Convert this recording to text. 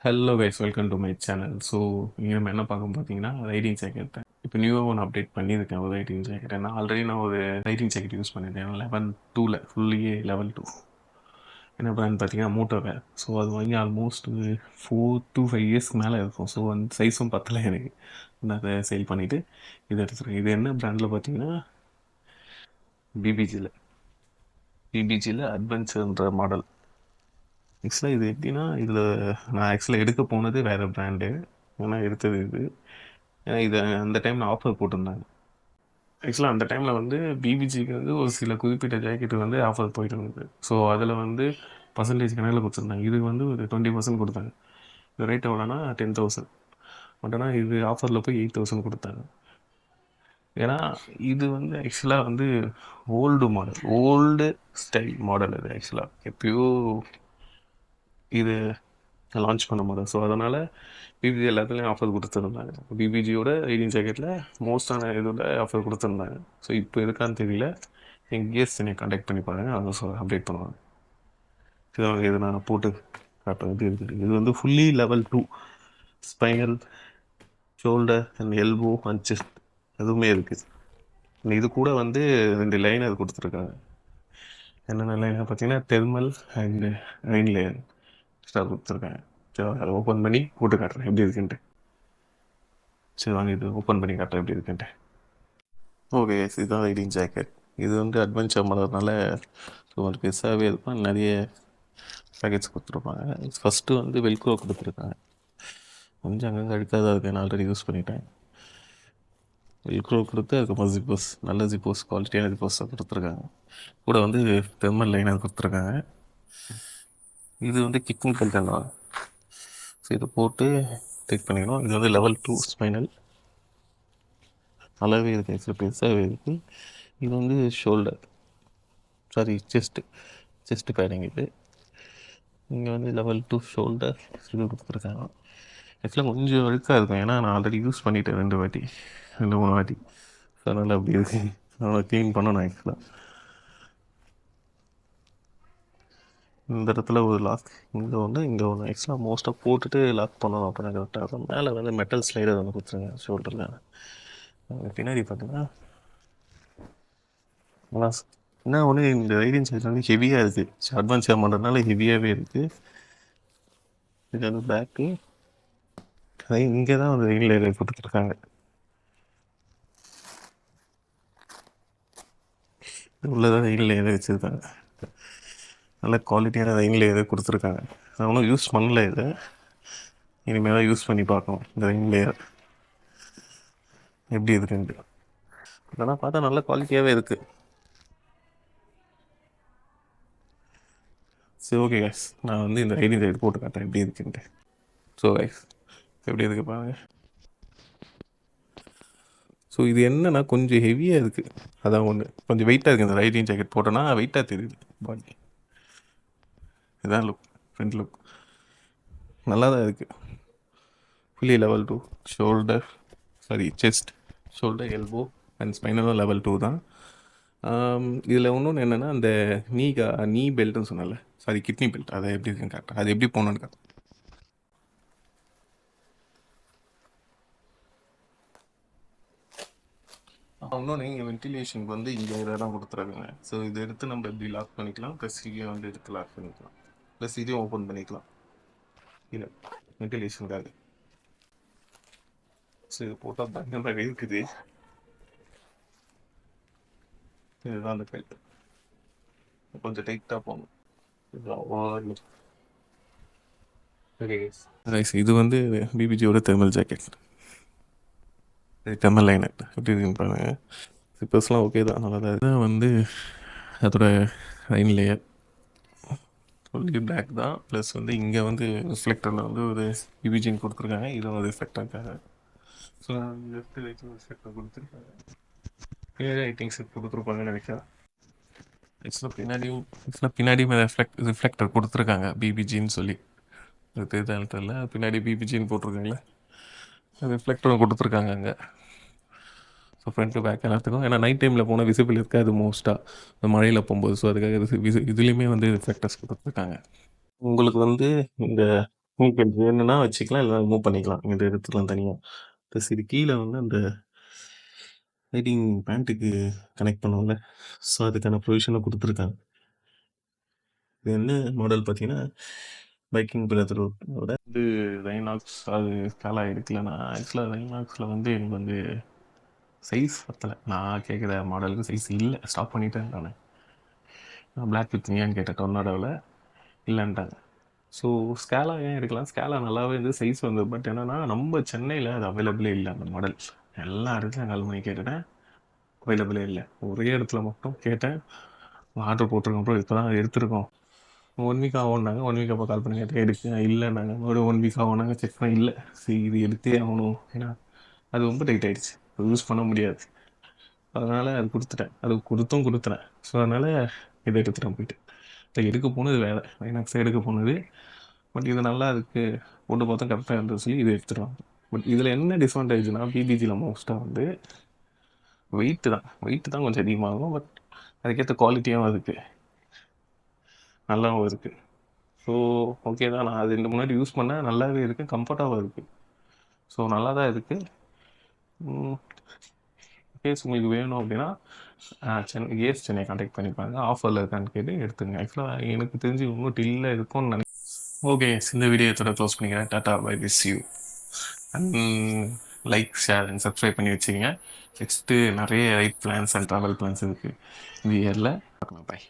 Hello guys, welcome to my channel. So இங்கே நம்ம என்ன பார்க்க பார்த்தீங்கன்னா ரைடிங் ஜாக்கெட். இப்போ நியூவாக ஒன்று அப்டேட் பண்ணியிருக்கேன் ஒரு ரைடிங் ஜாக்கெட். நான் ஒரு ரைடிங் ஜாக்கெட் யூஸ் பண்ணியிருக்கேன் 11 2 ஃபுல்லியே லெவல் 2. என்ன பிராண்ட் பார்த்தீங்கன்னா மோட்டோவேர். ஸோ அது வாங்கி ஆல்மோஸ்ட் 4 to 5 இயர்ஸ்க்கு மேலே இருக்கும். ஸோ அந்த சைஸும் பத்தலை எனக்கு. நான் அதை சேல் பண்ணிவிட்டு இதை எடுத்துருக்கேன். இது என்ன பிராண்டில் பார்த்தீங்கன்னா பிபிஜியில் அட்வென்ச்சர்ன்ற மாடல். ஆக்சுவலாக இது எப்படின்னா, இதில் நான் ஆக்சுவலாக எடுக்க போனது வேறு பிராண்டு. ஆனால் எடுத்தது இது. ஏன்னா இதை அந்த டைமில் ஆஃபர் போட்டிருந்தாங்க. ஆக்சுவலாக அந்த டைமில் வந்து பிபிஜிக்கு வந்து ஒரு சில குறிப்பிட்ட ஜாக்கெட்டு வந்து ஆஃபர் போயிட்டு இருந்தது. ஸோ அதில் வந்து பர்சன்டேஜ் கணக்கில் கொடுத்துருந்தாங்க. இது வந்து ஒரு 20% கொடுத்தாங்க. இந்த ரேட் எவ்வளோனா 10,000. பட் ஆனால் இது ஆஃபரில் போய் 8,000 கொடுத்தாங்க. ஏன்னா இது வந்து ஆக்சுவலாக வந்து ஓல்டு ஸ்டைல் மாடல். இது ஆக்சுவலாக எப்பயோ இது லான்ச் பண்ண மாட்டேன். ஸோ அதனால் பிபிஜி எல்லாத்துலேயும் ஆஃபர் கொடுத்துருந்தாங்க. பிபிஜியோட ரைடிங் ஜாக்கெட்டில் மோஸ்டான இதில் ஆஃபர் கொடுத்துருந்தாங்க. ஸோ இப்போ இருக்கான்னு தெரியல. எங்கள் கேஸ் என்னை கான்டாக்ட் பண்ணி பாருங்கள், அதை அப்டேட் பண்ணுவாங்க. இது நான் போட்டு காட்டுறது இருக்குது. இது வந்து fully level 2 spinal, shoulder and elbow and chest எதுவுமே இருக்குது. இது கூட வந்து 2 லைனர் கொடுத்துருக்காங்க. என்னென்ன லைனர் பார்த்தீங்கன்னா thermal and rain layer extra கொடுத்துருக்காங்க. சரி, அதை ஓப்பன் பண்ணி போட்டு காட்டுறேன் எப்படி இருக்குன்ட்டு. சரி வாங்க, இது ஓப்பன் பண்ணி காட்டுறேன் எப்படி இருக்குன்ட்டு. ஓகே, இதுதான் ரைடிங் ஜாக்கெட். இது வந்து அட்வென்ச்சர் மாடல்னால கொஞ்சம் பெருசாகவே இருக்கும். நிறைய பேக்கெட்ஸ் கொடுத்துருப்பாங்க. ஃபஸ்ட்டு வந்து வெல்க்ரோ கொடுத்துருக்காங்க. கொஞ்சம் அங்கங்கே அழுக்காக தான் இருக்குது, நான் ஆல்ரெடி யூஸ் பண்ணிட்டேன். வெல்க்ரோ கொடுத்து அதுக்கப்புறம் ஜிப்போஸ், நல்ல ஜிப்போஸ், குவாலிட்டியான ஜிப்போஸாக கொடுத்துருக்காங்க. கூட வந்து தெர்மல் லைனர் கொடுத்துருக்காங்க. இது வந்து கிக்கிங் பெல்ட். ஸோ இதை போட்டு டெக் பண்ணிக்கணும். இது வந்து லெவல் 2 ஸ்பைனல். நல்லாவே இருக்குது, ஆக்சுவலாக பெருசாகவே இருக்குது. இது வந்து செஸ்ட்டு பேடிங். இது இங்கே வந்து லெவல் 2 ஷோல்டர் இது கொடுத்துருக்காங்க. ஆக்சுவலாக கொஞ்சம் அழுக்காக இருக்கும், ஏன்னா நான் ஆல்ரெடி யூஸ் பண்ணிட்டேன் 2 3 வாட்டி. ஸோ அதனால் அப்படி இருக்குது. அதனால் க்ளீன் பண்ணணும். ஆக்சுவலாக இந்த இடத்துல ஒரு லாக், இங்கே ஒன்று ஆக்சுவலாக மோஸ்ட்டாக போட்டுட்டு லாக் பண்ணணும். அப்போ தான் கரெக்டாக இருக்கும். மேலே வந்து மெட்டல் ஸ்லைடர் வந்து கொடுத்துருங்க ஷோல்டரில். பின்னாடி பார்த்தீங்கன்னா என்ன ஒன்று, இந்த ரைடிங் சைஸ் வந்து ஹெவியாக இருக்குது. அட்வான்ஸாக பண்ணுறதுனால ஹெவியாகவே இருக்குது. இது வந்து பேக்கு. இங்கே தான் வந்து ரெயின் லேயர் கொடுத்துருக்காங்க. உள்ளதான் ரெயின் லேயர் வச்சுருக்காங்க. நல்ல குவாலிட்டியான ரெயின் லேயர் கொடுத்துருக்காங்க. நான் ஒன்றும் யூஸ் பண்ணல. இதை இனிமேல் தான் யூஸ் பண்ணி பார்க்கணும், இந்த ரெயின் லேயர் எப்படி இருக்குன்ட்டு. அதெல்லாம் பார்த்தா நல்ல குவாலிட்டியாகவே இருக்குது. சரி, ஓகே கைஸ், நான் வந்து இந்த ரைடிங் சைடு போட்டு காட்டுறேன் எப்படி இருக்குன்ட்டு. ஸோ கைஸ், எப்படி இருக்குது பாருங்கள். ஸோ இது என்னன்னா கொஞ்சம் ஹெவியாக இருக்குது. அதான் ஒன்று, கொஞ்சம் வெயிட்டாக இருக்குது. இந்த ரைடிங் ஜாக்கெட் போட்டோன்னா வெயிட்டாக தெரியுது பாடி. இதுதான் ஃப்ரண்ட் லுக் நல்லா தான் இருக்குது. Fully level 2 shoulder, chest, shoulder, elbow and ஸ்பைனலும் லெவல் 2 தான். இதில் இன்னொன்று என்னென்னா, அந்த நீ பெல்ட்டுன்னு சொன்னால, கிட்னி பெல்ட், அதை எப்படி இருக்குன்னு காட்டுறேன். அது எப்படி போகணுன்னு காட்டுறேன். இன்னொன்று, இங்கே வென்டிலேஷனுக்கு வந்து இங்கே இதெல்லாம் கொடுத்துருக்காங்க. ஸோ இதை எடுத்து நம்ம எப்படி லாக் பண்ணிக்கலாம், ப்ளஸ் இங்கே வந்து எடுத்து லாக் பண்ணிக்கலாம், ப்ளஸ் இதையும் ஓப்பன் பண்ணிக்கலாம் இல்லை வென்டிலேஷனுக்காக. ஸோ இது போட்டால் பயங்கரமாக இருக்குது. இதுதான் அந்த பெல்ட். கொஞ்சம் டைட்டாக போகணும். இது வந்து பிபிஜியோட தெர்மல் ஜாக்கெட், தெர்மல் லைனர் எப்படி இருக்குன்னு பாருங்க. சிப்பர்ஸ்லாம் ஓகே தான், நல்லா தான். இதுதான் வந்து அதோட லைன் லேயர் ஃபுல்லி பிளாக் தான். ப்ளஸ் வந்து இங்கே வந்து ரிஃப்ளெக்டரில் வந்து ஒரு பிபிஜின்னு கொடுத்துருக்காங்க. இதுவும் ஒரு ரிஃப்ளெக்டருக்காக. ஸோ லெஃப்ட் ரைட் ரிஃப்ளெக்டர் கொடுத்துருக்காங்க. ரைட்டிங்ஸ் கொடுத்துருப்பாங்கன்னு நினைக்கிறேன். பின்னாடியும் ரிஃப்ளெக்டர் கொடுத்துருக்காங்க பிபிஜின்னு சொல்லி. அது தெரியல, பின்னாடி பிபிஜின்னு போட்டிருக்காங்களே, ரிஃப்ளெக்டரும் கொடுத்துருக்காங்க அங்கே. ஸோ ஃப்ரண்ட் டு பேக் எல்லாத்துக்கும். ஏன்னா நைட் டைமில் போனால் விசிபிள் இருக்காது மோஸ்ட்டாக மழையில் போகும்போது. ஸோ அதுக்காக இதுலேயுமே வந்து ரிஃப்ளெக்டர்ஸ் கொடுத்துருக்காங்க. உங்களுக்கு வந்து இந்த உங்களுக்கு வேணும்னா வச்சுக்கலாம், இல்ல ரிமூவ் பண்ணிக்கலாம். இத எடுத்துக்கலாம் தனியா. ப்ளஸ் இது கீழ வந்து அந்த ரைடிங் பேண்ட்டுக்கு கனெக்ட் பண்ணுவோம்ல, ஸோ அதுக்கான ப்ரொவிஷனும் குடுத்துருக்காங்க. இது என்ன மாடல் பார்த்தீங்கன்னா, பைக்கிங் பிரதரோட வந்து ரைனாக்ஸ் அது ஸ்காலா எடுக்கல. நான் ஆக்சுவலா ரைனாக்ஸ்ல வந்து எனக்கு வந்து சைஸ் பத்தல. நான் கேட்குற மாடலுக்கு சைஸ் இல்ல. ஸ்டாப் பண்ணிட்டேன் நானு. நான் பிளாக் வித் நியான் கேட்டேன் டொர்னாடோவில், இல்லைன்ட்டாங்க. ஸோ ஸ்கேலா ஏன் எடுக்கலாம், ஸ்கேலா நல்லாவே இருந்து சைஸ் வந்து, பட் என்னன்னா நம்ம சென்னையில் அது அவைலபிளே இல்லை அந்த மாடல். எல்லா இடத்துலையும் கால் பண்ணி கேட்டுட்டேன், அவைலபிளே இல்லை. ஒரே இடத்துல மட்டும் கேட்டேன், ஆர்டர் போட்டிருக்கோம் ப்ரோ, இப்போ தான் எடுத்திருக்கோம், 1 வீக் ஆகும்னாங்க. 1 வீக் அப்போ கால் பண்ணி கேட்டேன், எடுக்க இல்லைன்னாங்க. மறுபடியும் 1 வீக் ஆகும்னாங்க. செக் பண்ண இல்லை. சரி இது எடுத்தே ஆகணும், ஏன்னா அது ரொம்ப டைட் ஆகிடுச்சு, யூஸ் பண்ண முடியாது. அதனால் அது கொடுத்துட்டேன், அது கொடுத்துட்டேன். ஸோ அதனால் இதை எடுத்துட்டேன் போயிட்டு. இதை எடுக்க போனது வேறு லைனாக்ஸை எடுக்க போனது, பட் இது நல்லா இருக்குது, போட்டு பார்த்தா கரெக்டாக இருந்தது சொல்லி இது எடுத்துருவாங்க. பட் இதில் என்ன டிஸ்அட்வான்டேஜ்னா, பிபிஜியில் மோஸ்ட்டாக வந்து வெயிட்டு தான் கொஞ்சம் அதிகமாகும். பட் அதுக்கேற்ற குவாலிட்டியாகவும் இருக்குது, நல்லாவும் இருக்குது. ஸோ ஓகே தான். நான் அது இந்த முன்னாடி யூஸ் பண்ணேன், நல்லாவே இருக்குது, கம்ஃபர்ட்டாகவும் இருக்குது. ஸோ நல்லா தான் இருக்குது. கேஸ் உங்களுக்கு வேணும் அப்படின்னா சென்னை ஏஎஸ் சென்னை கான்டாக்ட் பண்ணிப்பாங்க, ஆஃபரில் இருக்கான்னு கேட்டு எடுத்துங்க. ஆக்சுவலாக எனக்கு தெரிஞ்சு இன்னும் டில்ல இருக்கும்னு நினைக்கிறேன். ஓகே, இந்த வீடியோ இதோட க்ளோஸ் பண்ணிக்கிறேன். Tata bye miss you. And like, share and subscribe பண்ணி வச்சுக்கோங்க. நெக்ஸ்ட்டு நிறைய ride plans and travel plans இருக்குது இந்த இயரில். பை.